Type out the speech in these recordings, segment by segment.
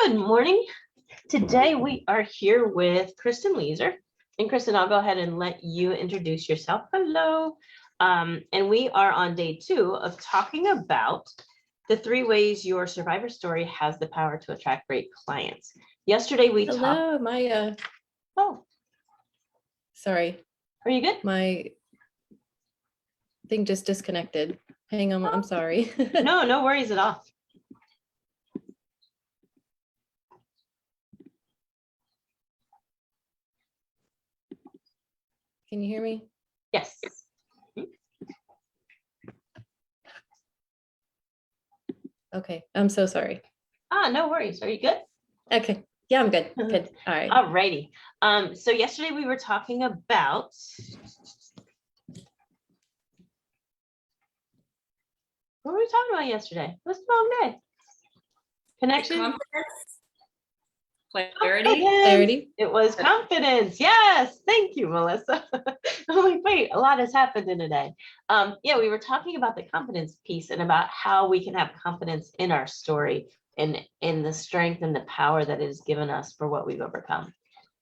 Good morning. Today we are here with Kristin Leazer. And Kristin, I'll go ahead and let you introduce yourself. Hello. And we are on day 2 of talking about the 3 ways your survivor story has the power to attract great clients. Yesterday we talked. Hello, my Oh, sorry. Are you good? My thing just disconnected. Hang on, I'm sorry. No worries at all. Can you hear me? Yes. Okay, I'm so sorry. No worries. Are you good? Okay, yeah, I'm good. Good. All right. All righty. So yesterday we were talking about what were we talking about yesterday? It was a long day. Connection. Clarity. Clarity. It was confidence. Yes. Thank you, Melissa. I'm like, wait, a lot has happened in a day. Yeah, we were talking about the confidence piece and about how we can have confidence in our story and in the strength and the power that it has given us for what we've overcome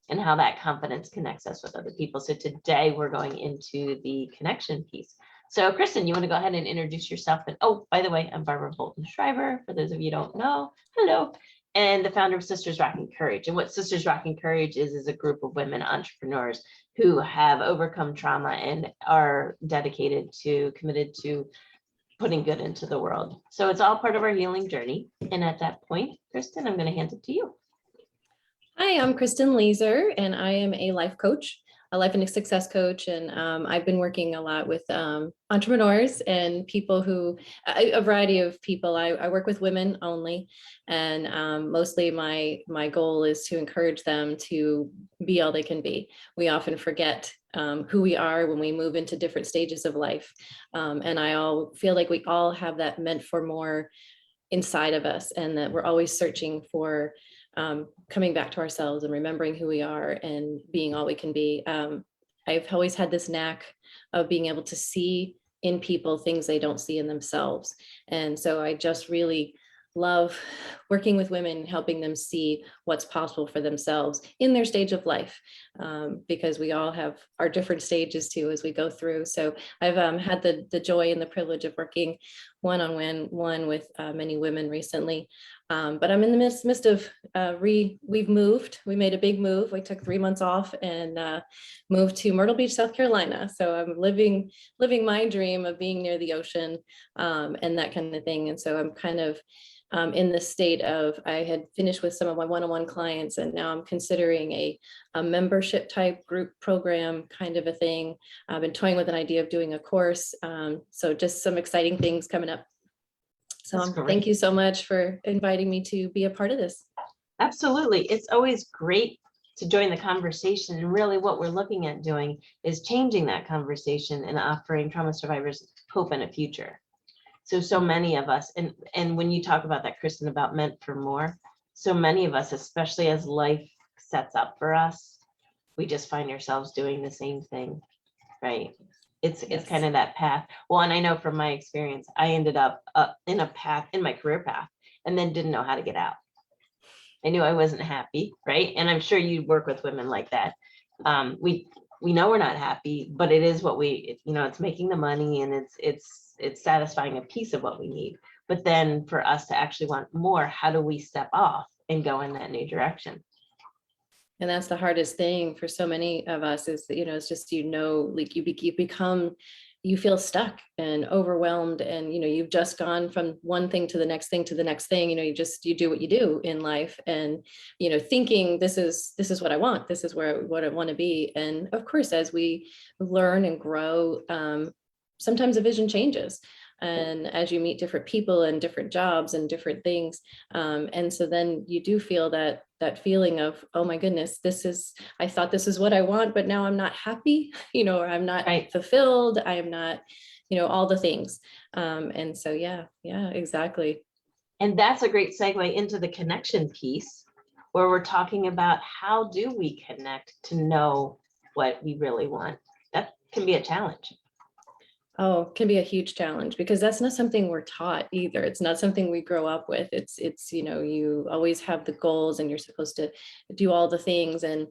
and how that confidence connects us with other people. So today we're going into the connection piece. So Kristin, you want to go ahead and introduce yourself? And oh, by the way, I'm Barbara Bolton Schreiber. For those of you who don't know, hello. And the founder of Sisters Rocking Courage. And what Sisters Rocking Courage is a group of women entrepreneurs who have overcome trauma and are committed to putting good into the world. So it's all part of our healing journey. And at that point, Kristin, I'm going to hand it to you. Hi, I'm Kristin Leazer, and I am a life coach, a life and success coach. And I've been working a lot with entrepreneurs and people who, a variety of people. I work with women only. And mostly my goal is to encourage them to be all they can be. We often forget who we are when we move into different stages of life. And I feel like we all have that meant for more inside of us, and that we're always searching for coming back to ourselves and remembering who we are and being all we can be. I've always had this knack of being able to see in people things they don't see in themselves. And so I just really love working with women, helping them see what's possible for themselves in their stage of life, because we all have our different stages too as we go through. So I've had the joy and the privilege of working one-on-one with many women recently. But I'm in the midst of we've moved. We made a big move. We took 3 months off and moved to Myrtle Beach, South Carolina. So I'm living my dream of being near the ocean and that kind of thing. And so I'm kind of in the state of, I had finished with some of my one-on-one clients, and now I'm considering a membership type group program kind of a thing. I've been toying with an idea of doing a course. So just some exciting things coming up. So thank you so much for inviting me to be a part of this. Absolutely. It's always great to join the conversation. And really what we're looking at doing is changing that conversation and offering trauma survivors hope and a future. So many of us, and when you talk about that, Kristin, about meant for more, so many of us, especially as life sets up for us, we just find ourselves doing the same thing, right? It's kind of that path. Well, and I know from my experience, I ended up in my career path, and then didn't know how to get out. I knew I wasn't happy, right? And I'm sure you work with women like that. We know we're not happy, but it is what it's making the money, and it's satisfying a piece of what we need. But then for us to actually want more, how do we step off and go in that new direction? And that's the hardest thing for so many of us is that, it's just, like you feel stuck and overwhelmed, and, you've just gone from one thing to the next thing to the next thing. You do what you do in life, and, thinking this is what I want. This is what I want to be. And of course, as we learn and grow, sometimes the vision changes. And as you meet different people and different jobs and different things. And so then you do feel that feeling of, oh my goodness, I thought this is what I want, but now I'm not happy, or I'm not fulfilled. I am not, all the things. And so, yeah, exactly. And that's a great segue into the connection piece, where we're talking about how do we connect to know what we really want. That can be a challenge. Oh, can be a huge challenge because that's not something we're taught either. It's not something we grow up with. You always have the goals and you're supposed to do all the things. And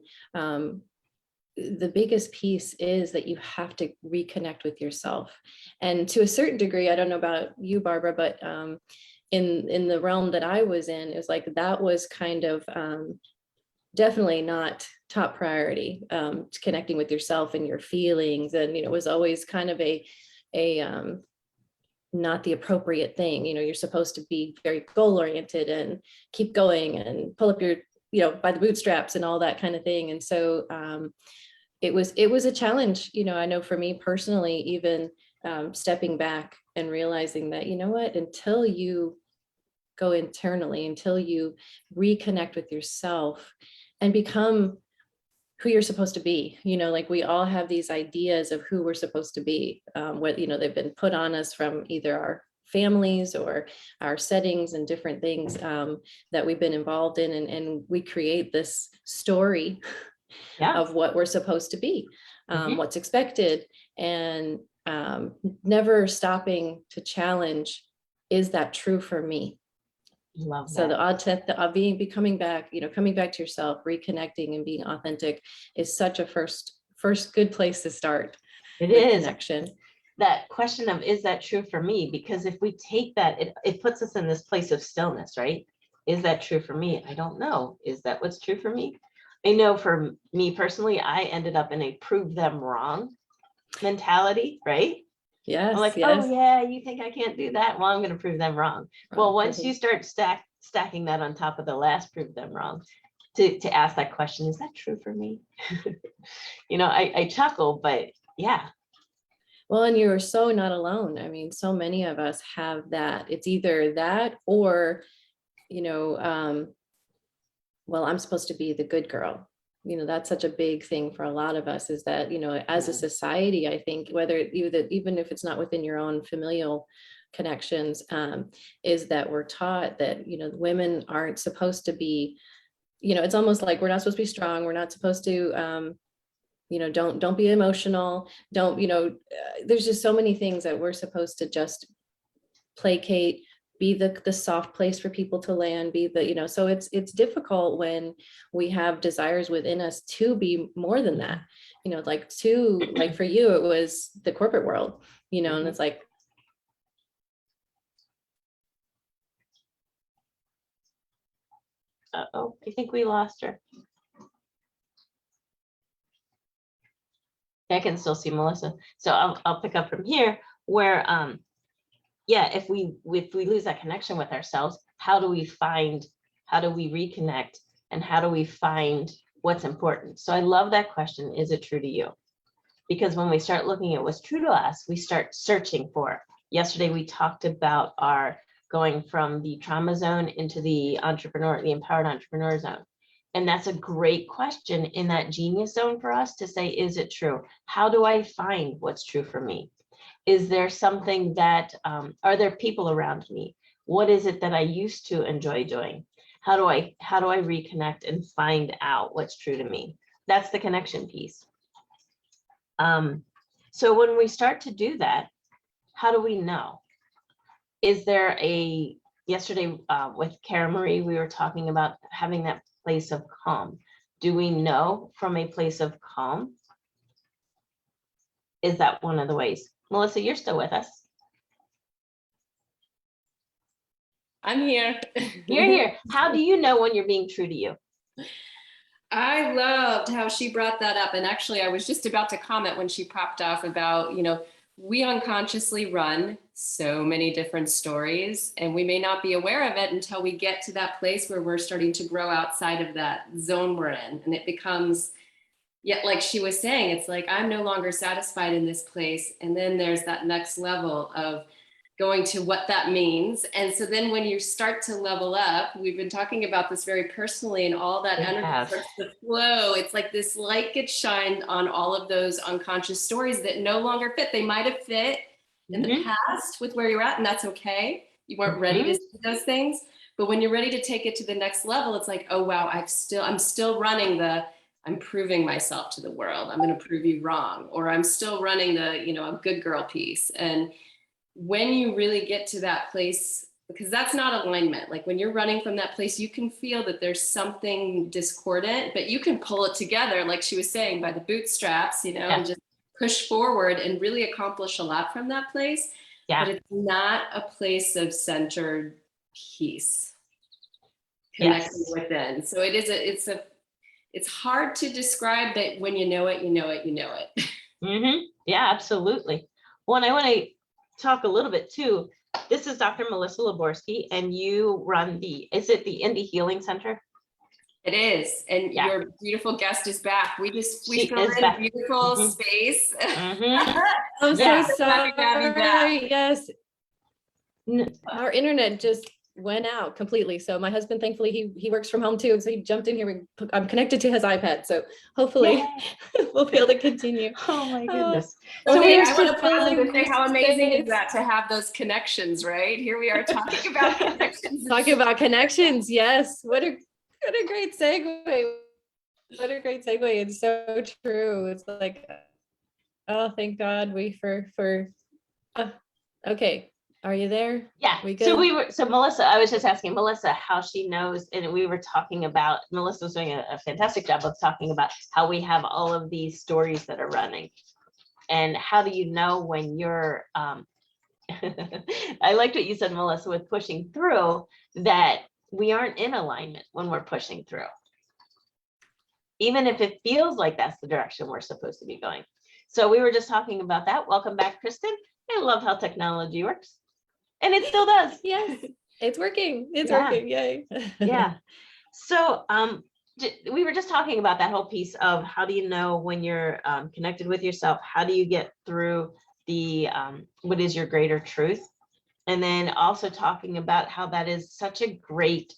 the biggest piece is that you have to reconnect with yourself. And to a certain degree, I don't know about you, Barbara, but in the realm that I was in, it was like that was kind of definitely not top priority, connecting with yourself and your feelings. And, it was always kind of a not the appropriate thing. You're supposed to be very goal oriented and keep going and pull up your, by the bootstraps and all that kind of thing. And so it was a challenge. I know for me personally, even stepping back and realizing that, you know what, until you go internally, until you reconnect with yourself and become who you're supposed to be, like we all have these ideas of who we're supposed to be, what, they've been put on us from either our families or our settings and different things that we've been involved in. And we create this story of what we're supposed to be, what's expected, and never stopping to challenge, is that true for me? Love So that. the odd test of coming back to yourself, reconnecting and being authentic is such a first good place to start. It is. Connection. That question of, is that true for me? Because if we take that, it puts us in this place of stillness, right? Is that true for me? I don't know. Is that what's true for me? I know for me personally, I ended up in a prove them wrong mentality, right? Yes. I'm like, yes. Oh yeah, you think I can't do that? Well, I'm going to prove them wrong. Well, once you start stacking that on top of the last prove them wrong, to ask that question, is that true for me? I chuckle, but yeah. Well, and you are so not alone. I mean, so many of us have that. It's either that or, well, I'm supposed to be the good girl. That's such a big thing for a lot of us, is that, as a society, I think, whether even if it's not within your own familial connections, is that we're taught that, women aren't supposed to be, it's almost like we're not supposed to be strong. We're not supposed to, don't be emotional. Don't, there's just so many things that we're supposed to just placate, be the soft place for people to land, be the, so it's difficult when we have desires within us to be more than that, like for you, it was the corporate world, and it's like, uh-oh, I think we lost her. I can still see Melissa. So I'll pick up from here where, if we lose that connection with ourselves, how do we reconnect, and how do we find what's important? So I love that question. Is it true to you? Because when we start looking at what's true to us, we start searching for it. Yesterday, we talked about our going from the trauma zone into the empowered entrepreneur zone. And that's a great question in that genius zone for us to say, is it true? How do I find what's true for me? Is there something that, are there people around me? What is it that I used to enjoy doing? How do I reconnect and find out what's true to me? That's the connection piece. So when we start to do that, how do we know? Is there yesterday with Cara Marie, we were talking about having that place of calm. Do we know from a place of calm? Is that one of the ways? Melissa, you're still with us. I'm here. You're here. How do you know when you're being true to you? I loved how she brought that up. And actually, I was just about to comment when she popped off about, we unconsciously run so many different stories, and we may not be aware of it until we get to that place where we're starting to grow outside of that zone we're in. And it becomes, like she was saying, it's like, I'm no longer satisfied in this place. And then there's that next level of going to what that means. And so then when you start to level up, we've been talking about this very personally, and all that energy starts to flow. It's like this light gets shined on all of those unconscious stories that no longer fit. They might have fit in the past with where you're at, and that's okay. You weren't ready to see those things. But when you're ready to take it to the next level, it's like, oh wow, I'm still running the I'm proving myself to the world. I'm going to prove you wrong, or I'm still running the, a good girl piece. And when you really get to that place, because that's not alignment. Like when you're running from that place, you can feel that there's something discordant, but you can pull it together, like she was saying, by the bootstraps, and just push forward and really accomplish a lot from that place. Yeah. But it's not a place of centered peace, connecting within. So it's hard to describe, but when you know it, you know it, you know it. Mm-hmm. Yeah, absolutely. Well, and I want to talk a little bit too. This is Dr. Melissa Laborski, and you run is it the Indie Healing Center? It is. And your beautiful guest is back. We filled in a beautiful space. Mm-hmm. I'm so sorry. Back. Yes. Our internet just went out completely. So my husband, thankfully, he works from home too. So he jumped in here. I'm connected to his iPad. So hopefully we'll be able to continue. Oh my goodness. So I want to pause and say how amazing is that to have those connections, right? Here we are talking about connections. Talking about connections. Yes. What a great segue. What a great segue. It's so true. It's like, oh, thank God okay. Are you there? Yeah. So Melissa, I was just asking Melissa how she knows, and we were talking about, Melissa was doing a fantastic job of talking about how we have all of these stories that are running. And how do you know when you're, I liked what you said, Melissa, with pushing through, that we aren't in alignment when we're pushing through. Even if it feels like that's the direction we're supposed to be going. So we were just talking about that. Welcome back, Kristin. I love how technology works. And it still does. Yes, it's working. It's working. Yay. Yeah. So we were just talking about that whole piece of how do you know when you're connected with yourself? How do you get through the what is your greater truth? And then also talking about how that is such a great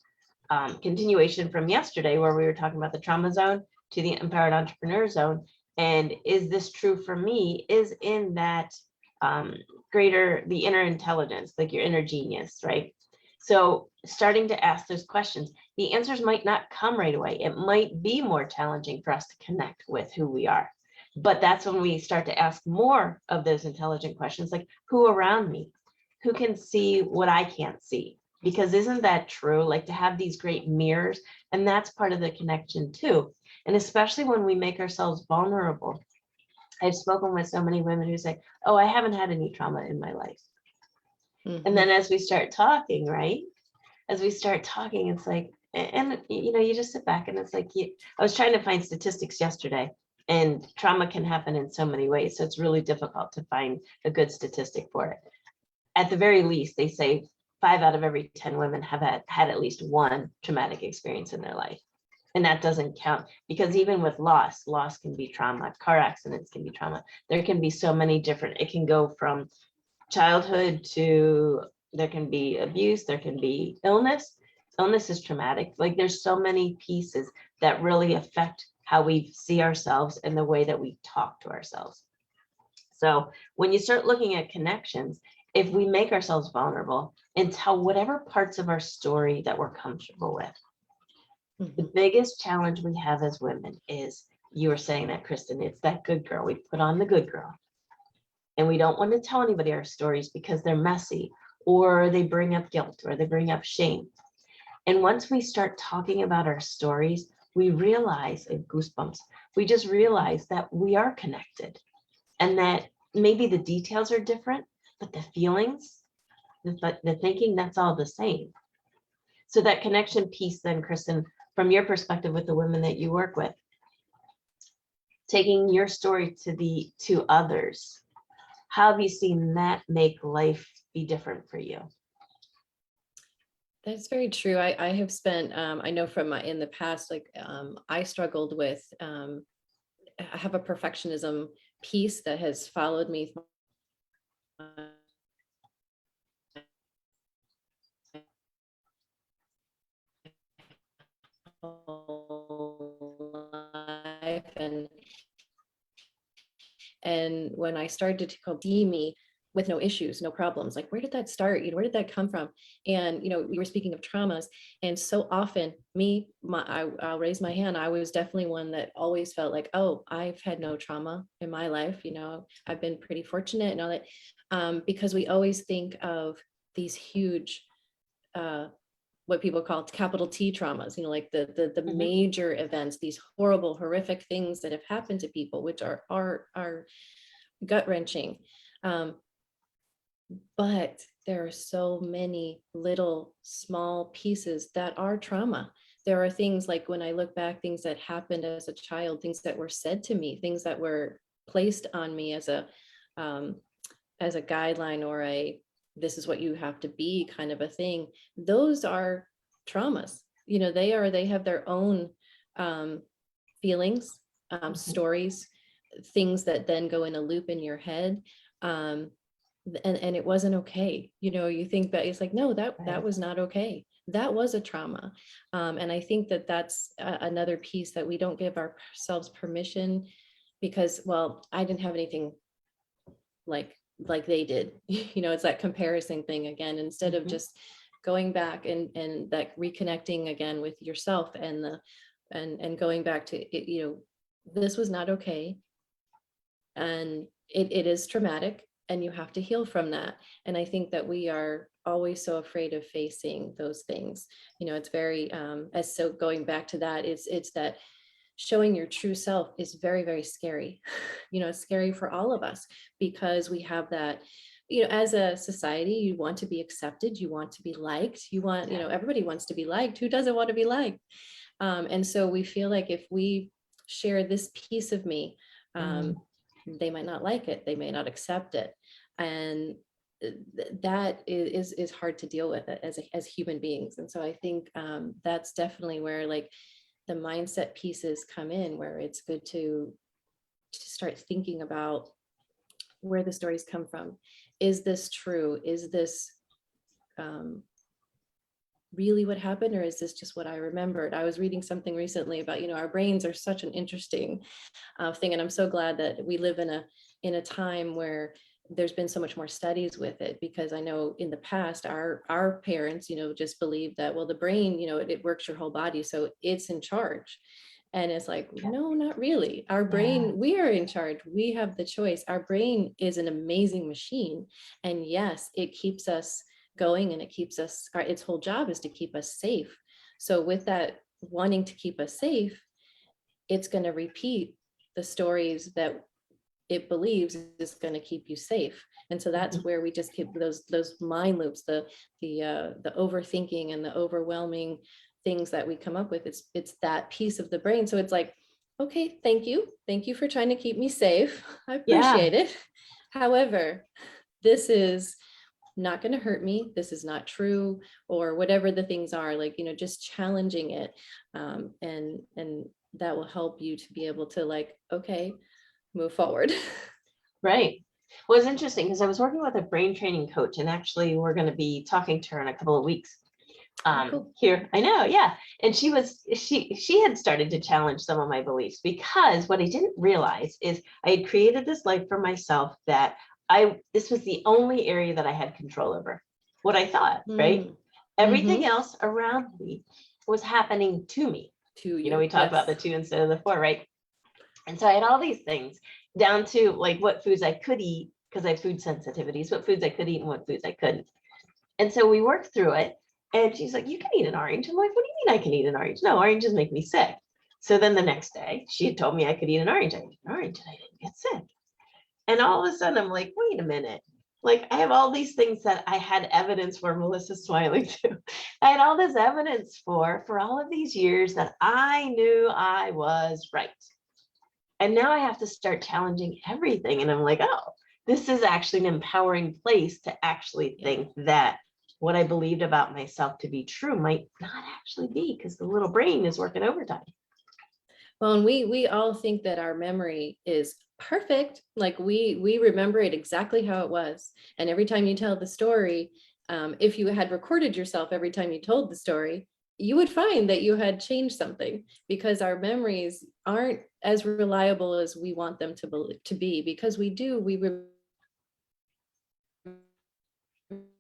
continuation from yesterday, where we were talking about the trauma zone to the empowered entrepreneur zone. And is this true for me? Is in that the inner intelligence, like your inner genius, right? So starting to ask those questions, the answers might not come right away. It might be more challenging for us to connect with who we are. But that's when we start to ask more of those intelligent questions, like who around me, who can see what I can't see? Because isn't that true? Like to have these great mirrors, and that's part of the connection too. And especially when we make ourselves vulnerable. I've spoken with so many women who say, oh, I haven't had any trauma in my life. Mm-hmm. And then as we start talking, right? As we start talking, it's like, and you just sit back and it's like, I was trying to find statistics yesterday, and trauma can happen in so many ways. So it's really difficult to find a good statistic for it. At the very least, they say 5 out of every 10 women have had at least one traumatic experience in their life. And that doesn't count, because even with loss can be trauma, car accidents can be trauma. There can be so many different, it can go from childhood to, there can be abuse, there can be illness. Illness is traumatic. Like there's so many pieces that really affect how we see ourselves and the way that we talk to ourselves. So when you start looking at connections, if we make ourselves vulnerable and tell whatever parts of our story that we're comfortable with, the biggest challenge we have as women is, you were saying that, Kristin, it's that good girl. We put on the good girl. And we don't want to tell anybody our stories because they're messy, or they bring up guilt, or they bring up shame. And once we start talking about our stories, we realize, and goosebumps, we just realize that we are connected, and that maybe the details are different, but the feelings, the thinking, that's all the same. So that connection piece then, Kristin, from your perspective with the women that you work with, taking your story to others, how have you seen that make life be different for you? That's very true. I have spent, I know from in the past, like I struggled with, I have a perfectionism piece that has followed me life, and when I started to see me with no issues, no problems. Like, where did that start? Where did that come from? And, you were speaking of traumas. And so often I'll raise my hand. I was definitely one that always felt like, oh, I've had no trauma in my life. I've been pretty fortunate and all that, because we always think of these huge, what people call capital T traumas, like the major events, these horrible, horrific things that have happened to people, which are gut wrenching. But there are so many little small pieces that are trauma. There are things like, when I look back, things that happened as a child, things that were said to me, things that were placed on me as a guideline, or this is what you have to be kind of a thing. Those are traumas. They have their own feelings, stories, things that then go in a loop in your head. And it wasn't okay. You think that it's like, no, that was not okay. That was a trauma. And I think that that's another piece that we don't give ourselves permission, because, well, I didn't have anything like they did. It's that comparison thing again, instead of just going back and that reconnecting again with yourself and going back to it, this was not okay. And it is traumatic, and you have to heal from that. And I think that we are always so afraid of facing those things. It's very, so going back to that, it's that showing your true self is very, very scary. It's scary for all of us, because we have that, as a society, you want to be accepted, you want to be liked, everybody wants to be liked. Who doesn't want to be liked? And so we feel like if we share this piece of me, they might not like it, they may not accept it. And that is hard to deal with it as human beings. And so I think that's definitely where like the mindset pieces come in, where it's good to start thinking about where the stories come from. Is this true? Is this really what happened, or is this just what I remembered? I was reading something recently about, our brains are such an interesting thing, and I'm so glad that we live in a time where there's been so much more studies with it, because I know in the past our parents, just believed that, well, the brain, it works your whole body, so it's in charge. And it's like, no, not really. Our brain, we are in charge. We have the choice. Our brain is an amazing machine. And yes, it keeps us going, and it keeps us, its whole job is to keep us safe. So with that wanting to keep us safe, it's going to repeat the stories that it believes is going to keep you safe. And so that's where we just keep those mind loops, the overthinking and the overwhelming things that we come up with. It's that piece of the brain. So it's like, okay, thank you for trying to keep me safe. I appreciate it. However, this is not going to hurt me. This is not true, or whatever the things are, like, just challenging it. And that will help you to be able to, like, okay, move forward. Right. Well, it's interesting because I was working with a brain training coach, and actually we're going to be talking to her in a couple of weeks. Cool. Here, I know, yeah. And she had started to challenge some of my beliefs, because what I didn't realize is I had created this life for myself that this was the only area that I had control over. What I thought, right? Everything else around me was happening to me. We talk about the 2 instead of the 4, right? And so I had all these things down to like what foods I could eat, because I have food sensitivities, what foods I could eat and what foods I couldn't. And so we worked through it. And she's like, you can eat an orange. I'm like, what do you mean I can eat an orange? No, oranges make me sick. So then the next day she had told me I could eat an orange. I ate an orange and I didn't get sick. And all of a sudden I'm like, wait a minute. Like, I have all these things that I had evidence for. Melissa's smiling too. I had all this evidence for all of these years that I knew I was right. And now I have to start challenging everything. And I'm like, oh, this is actually an empowering place to actually think that what I believed about myself to be true might not actually be, because the little brain is working overtime. Well, and we all think that our memory is perfect. Like we remember it exactly how it was. And every time you tell the story, if you had recorded yourself every time you told the story, you would find that you had changed something, because our memories aren't as reliable as we want them to be, because we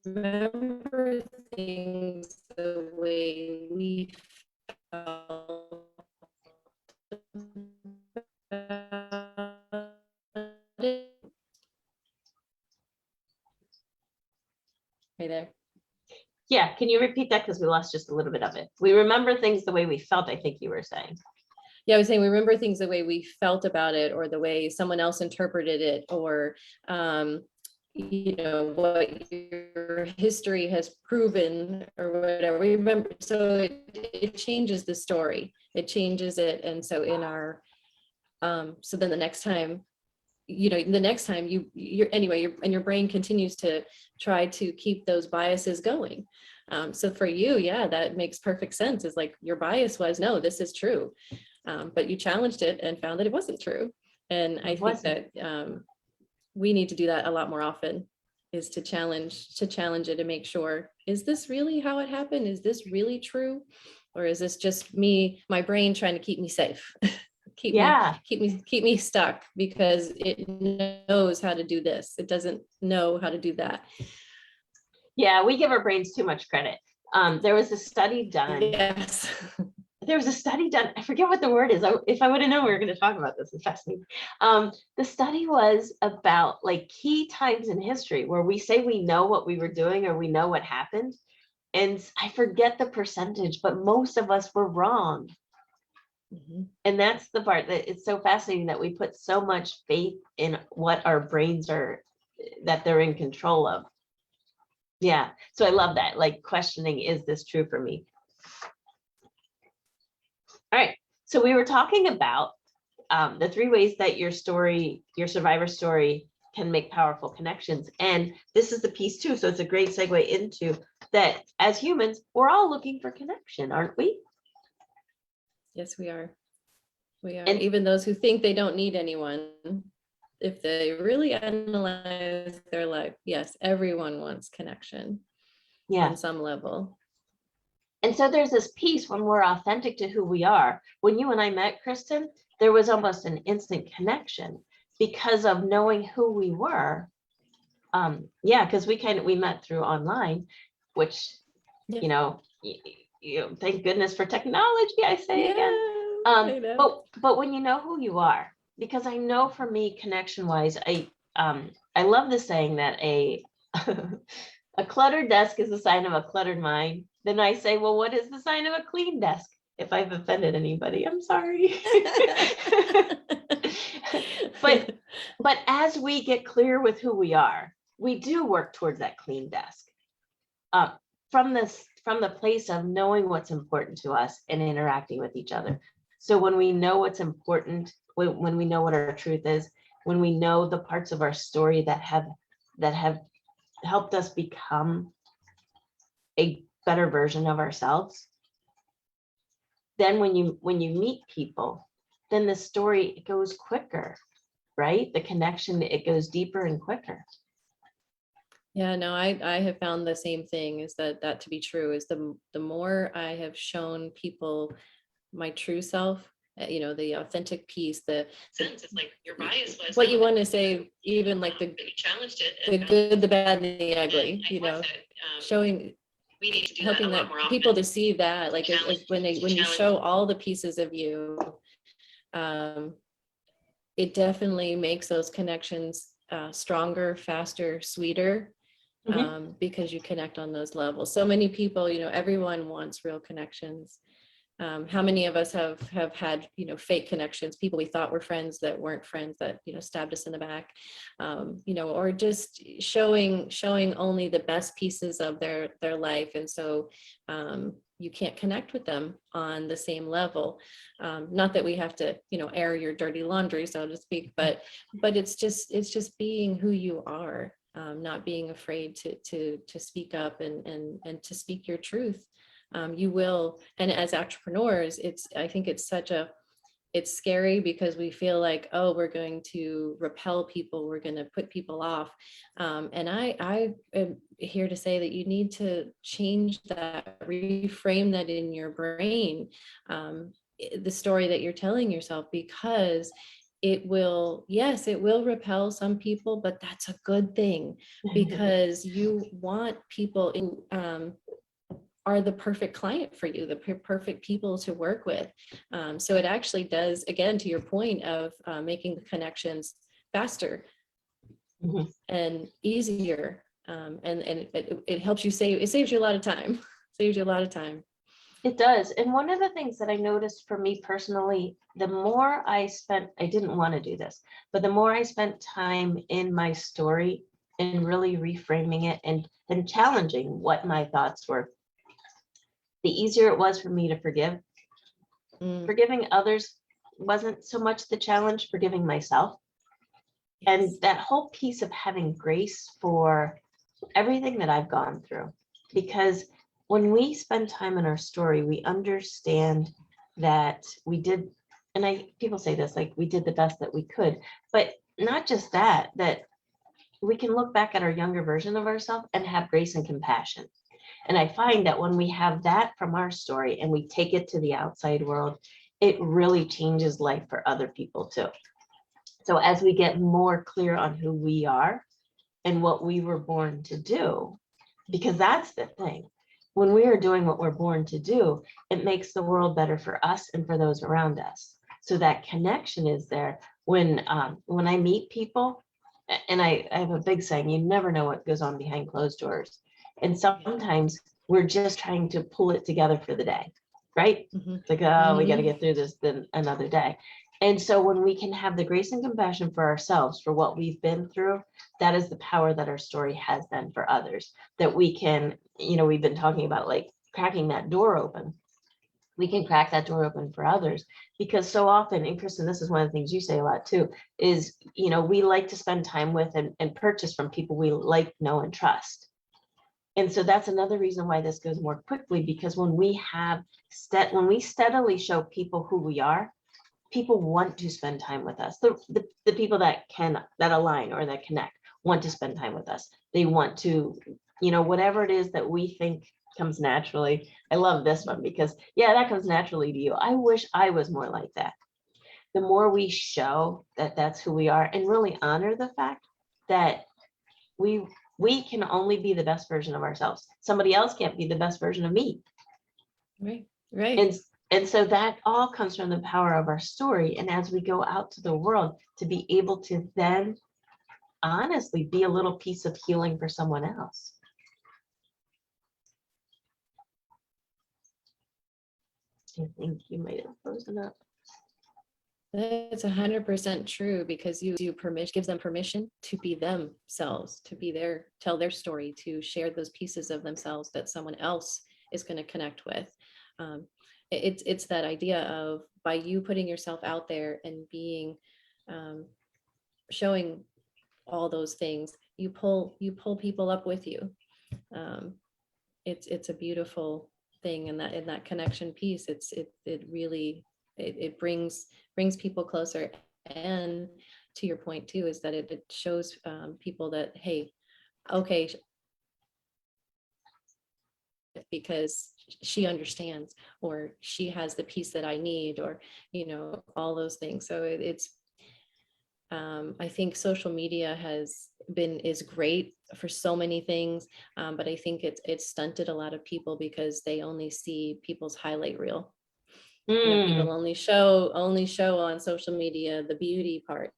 remember things the way we felt about it. Right there. Yeah, can you repeat that? Because we lost just a little bit of it. We remember things the way we felt, I think you were saying. Yeah, I was saying we remember things the way we felt about it, or the way someone else interpreted it, or what your history has proven, or whatever. We remember, so it changes the story. It changes it, and so in our so then the next time, your brain continues to try to keep those biases going. So for you, yeah, that makes perfect sense. It's like your bias was, no, this is true. But you challenged it and found that it wasn't true. And I think that we need to do that a lot more often, is to challenge it and make sure, is this really how it happened? Is this really true? Or is this just my brain trying to keep me safe? keep me stuck because it knows how to do this. It doesn't know how to do that. Yeah, we give our brains too much credit. There was a study done. Yes. There was a study done. I forget what the word is. If I would have known we were going to talk about this, it's fascinating. The study was about like key times in history where we say we know what we were doing or we know what happened. And I forget the percentage, but most of us were wrong. Mm-hmm. And that's the part that it's so fascinating, that we put so much faith in what our brains are, that they're in control of. Yeah. So I love that, like questioning, is this true for me? All right. So we were talking about the 3 ways that your survivor story can make powerful connections. And this is the piece too. So it's a great segue into that. As humans, we're all looking for connection, aren't we? Yes, we are. We are. And even those who think they don't need anyone, if they really analyze their life, yes, everyone wants connection. Yeah. On some level. And so there's this piece when we're authentic to who we are. When you and I met, Kristin, there was almost an instant connection because of knowing who we were. Because we met through online, which, thank goodness for technology, I say again. But when you know who you are, because I know for me, connection wise, I love the saying that a cluttered desk is a sign of a cluttered mind. Then I say, well, what is the sign of a clean desk? If I've offended anybody, I'm sorry. but as we get clear with who we are, we do work towards that clean desk. From the place of knowing what's important to us and interacting with each other. So when we know what's important, when we know what our truth is, when we know the parts of our story that have helped us become a better version of ourselves, then when you meet people, then the story, it goes quicker, right? The connection, it goes deeper and quicker. Yeah, no, I have found the same thing, is that to be true, is the more I have shown people my true self, the authentic piece, the sense of like your bias was what you want to say, even like the challenged it, the good, the bad, and the ugly, showing, we need to do helping that people to see that, like when you show all the pieces of you, it definitely makes those connections stronger, faster, sweeter. Because you connect on those levels. So many people, everyone wants real connections. How many of us have had, fake connections, people we thought were friends that weren't friends, that, stabbed us in the back, or just showing only the best pieces of their life. And so you can't connect with them on the same level. Not that we have to, air your dirty laundry, so to speak, but it's just being who you are. Not being afraid to speak up and to speak your truth. You will, and as entrepreneurs, I think it's scary because we feel like, oh, we're going to repel people, we're going to put people off. And I am here to say that you need to change that, reframe that in your brain, the story that you're telling yourself, because it will, yes, it will repel some people, but that's a good thing, because you want people who are the perfect client for you, the perfect people to work with. So it actually does, again, to your point of making the connections faster and easier. And it helps you it saves you a lot of time, saves you a lot of time. It does. And one of the things that I noticed for me personally, the more I didn't want to do this, but the more I spent time in my story and really reframing it and challenging what my thoughts were, the easier it was for me to forgive. Forgiving others wasn't so much the challenge, forgiving myself. And that whole piece of having grace for everything that I've gone through, because when we spend time in our story, we understand that we did, and people say this, like we did the best that we could, but not just that we can look back at our younger version of ourselves and have grace and compassion. And I find that when we have that from our story and we take it to the outside world, it really changes life for other people too. So as we get more clear on who we are and what we were born to do, because that's the thing. When we are doing what we're born to do, it makes the world better for us and for those around us. So that connection is there. When I meet people, and I have a big saying, you never know what goes on behind closed doors. And sometimes we're just trying to pull it together for the day, right? It's like, oh, we got to get through this then another day. And so when we can have the grace and compassion for ourselves, for what we've been through, that is the power that our story has then for others, that we can, we've been talking about like cracking that door open. We can crack that door open for others, because so often, and Kristin, this is one of the things you say a lot too, is, we like to spend time with and purchase from people we like, know, and trust. And so that's another reason why this goes more quickly, because when we steadily show people who we are, people want to spend time with us. The people that align or that connect want to spend time with us. They want to, whatever it is that we think comes naturally. I love this one because that comes naturally to you. I wish I was more like that. The more we show that that's who we are and really honor the fact that we can only be the best version of ourselves. Somebody else can't be the best version of me. Right. And so that all comes from the power of our story. And as we go out to the world, to be able to then honestly be a little piece of healing for someone else. I think you might have frozen up. That's 100% true, because you gives them permission to be themselves, to tell their story, to share those pieces of themselves that someone else is going to connect with. It's that idea of, by you putting yourself out there and being showing all those things, you pull people up with you. It's a beautiful thing, and that connection piece, it really brings people closer. And to your point too, is that it shows people that, hey, okay, because she understands, or she has the piece that I need, or all those things. So it's I think social media is great for so many things, but I think it's stunted a lot of people because they only see people's highlight reel. People only show on social media the beauty part,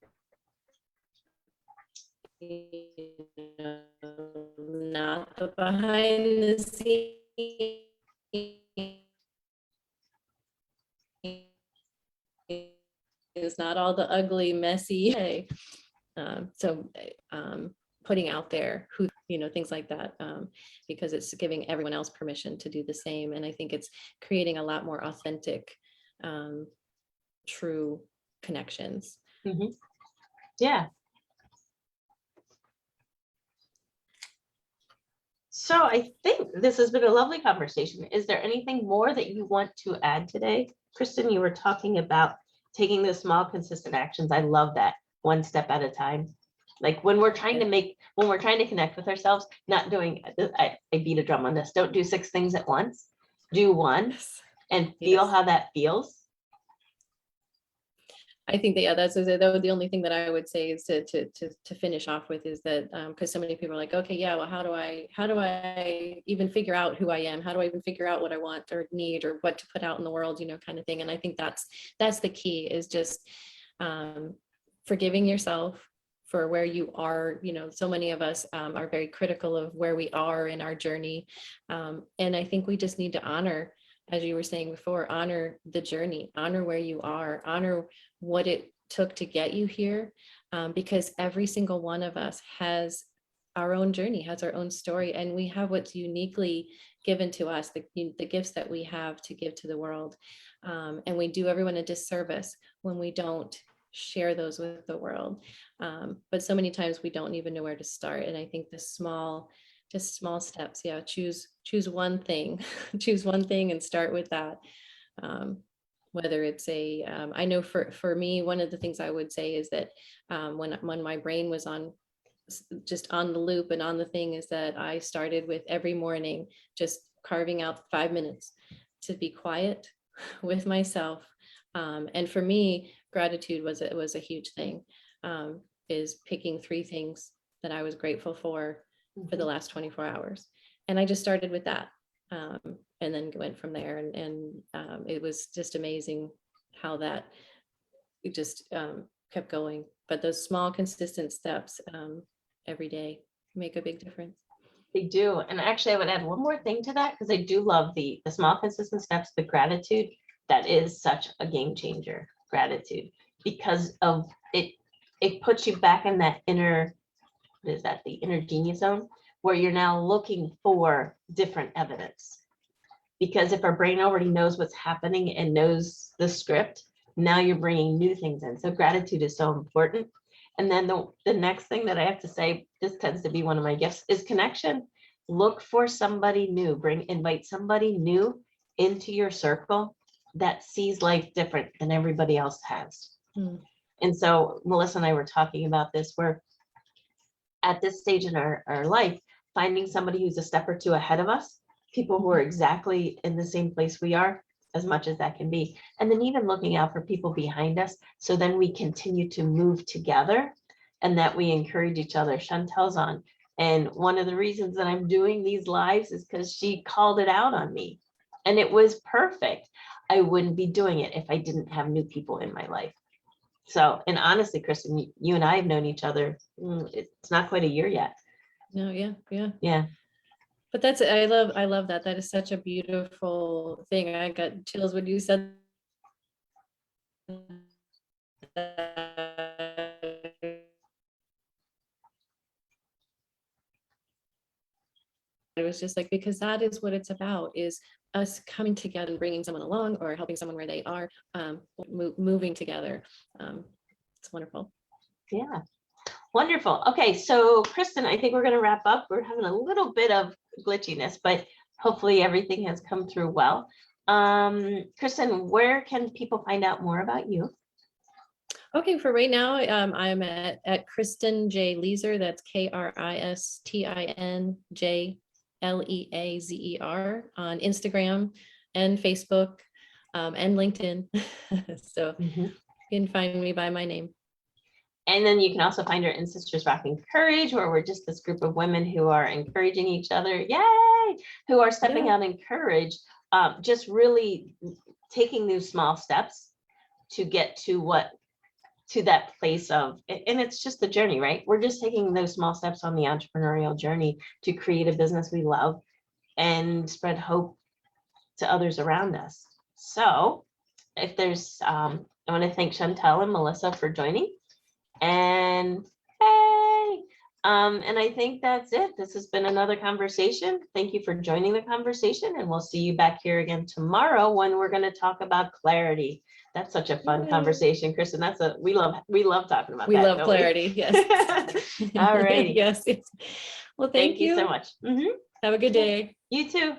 not the behind the scenes. It's not all the ugly, messy. So putting out there who, things like that, because it's giving everyone else permission to do the same. And I think it's creating a lot more authentic, true connections. Yeah. So I think this has been a lovely conversation. Is there anything more that you want to add today? Kristin, you were talking about taking the small, consistent actions. I love that. One step at a time. Like when we're trying to connect with ourselves, not doing, I beat a drum on this. Don't do 6 things at once. Do one and feel how that feels. I think that, yeah, that's the only thing that I would say is to finish off with is that, because so many people are like, okay, yeah, well, how do I even figure out who I am? How do I even figure out what I want or need or what to put out in the world, kind of thing. And I think that's the key, is just forgiving yourself for where you are. So many of us are very critical of where we are in our journey. And I think we just need to honor, as you were saying before, honor the journey, honor where you are, honor what it took to get you here, because every single one of us has our own journey, has our own story, and we have what's uniquely given to us, the gifts that we have to give to the world. And we do everyone a disservice when we don't share those with the world. But so many times we don't even know where to start. And I think just small steps. Yeah. Choose one thing, choose one thing and start with that. Whether it's I know for me, one of the things I would say is that when my brain was just on the loop and on the thing, is that I started with every morning, just carving out 5 minutes to be quiet with myself. And for me, gratitude was a huge thing, is picking 3 things that I was grateful for the last 24 hours. And I just started with that, and then went from there. And it was just amazing how that it just kept going. But those small, consistent steps every day make a big difference. They do. And actually, I would add one more thing to that, because I do love the small, consistent steps, the gratitude. That is such a game changer, gratitude, because of it. It puts you back in that inner, what is that, the inner genius zone, where you're now looking for different evidence. Because if our brain already knows what's happening and knows the script, now you're bringing new things in. So gratitude is so important. And then the next thing that I have to say, this tends to be one of my gifts, is connection. Look for somebody new, invite somebody new into your circle that sees life different than everybody else has. And so Melissa and I were talking about this, where at this stage in our life, finding somebody who's a step or two ahead of us, people who are exactly in the same place we are, as much as that can be. And then even looking out for people behind us, so then we continue to move together and that we encourage each other. Chantel's on. And one of the reasons that I'm doing these lives is because she called it out on me. And it was perfect. I wouldn't be doing it if I didn't have new people in my life. So, and honestly, Kristin, you and I have known each other, it's not quite a year yet. No, yeah. Yeah. But I love that. That is such a beautiful thing. I got chills when you said that. It was just like, because that is what it's about, is us coming together and bringing someone along, or helping someone where they are, moving together. It's wonderful. Yeah. Wonderful. Okay, so Kristin, I think we're going to wrap up. We're having a little bit of glitchiness, but hopefully everything has come through well. Kristin, where can people find out more about you? Okay, for right now, I'm at Kristin J. Leazer. That's KristinJLeazer on Instagram and Facebook and LinkedIn. So you can find me by my name. And then you can also find her in Sisters Rocking Courage, where we're just this group of women who are encouraging each other, yay, who are stepping out in courage, just really taking those small steps to get to that place of, and it's just the journey, right? We're just taking those small steps on the entrepreneurial journey to create a business we love and spread hope to others around us. So if there's, I want to thank Chantel and Melissa for joining. And hey, and I think that's it. This has been another conversation. Thank you for joining the conversation, and we'll see you back here again tomorrow when we're going to talk about clarity. That's such a fun conversation, Kristin. We love talking about that. We love clarity. Yes. All righty. Yes. Well, thank you so much. Have a good day. You too.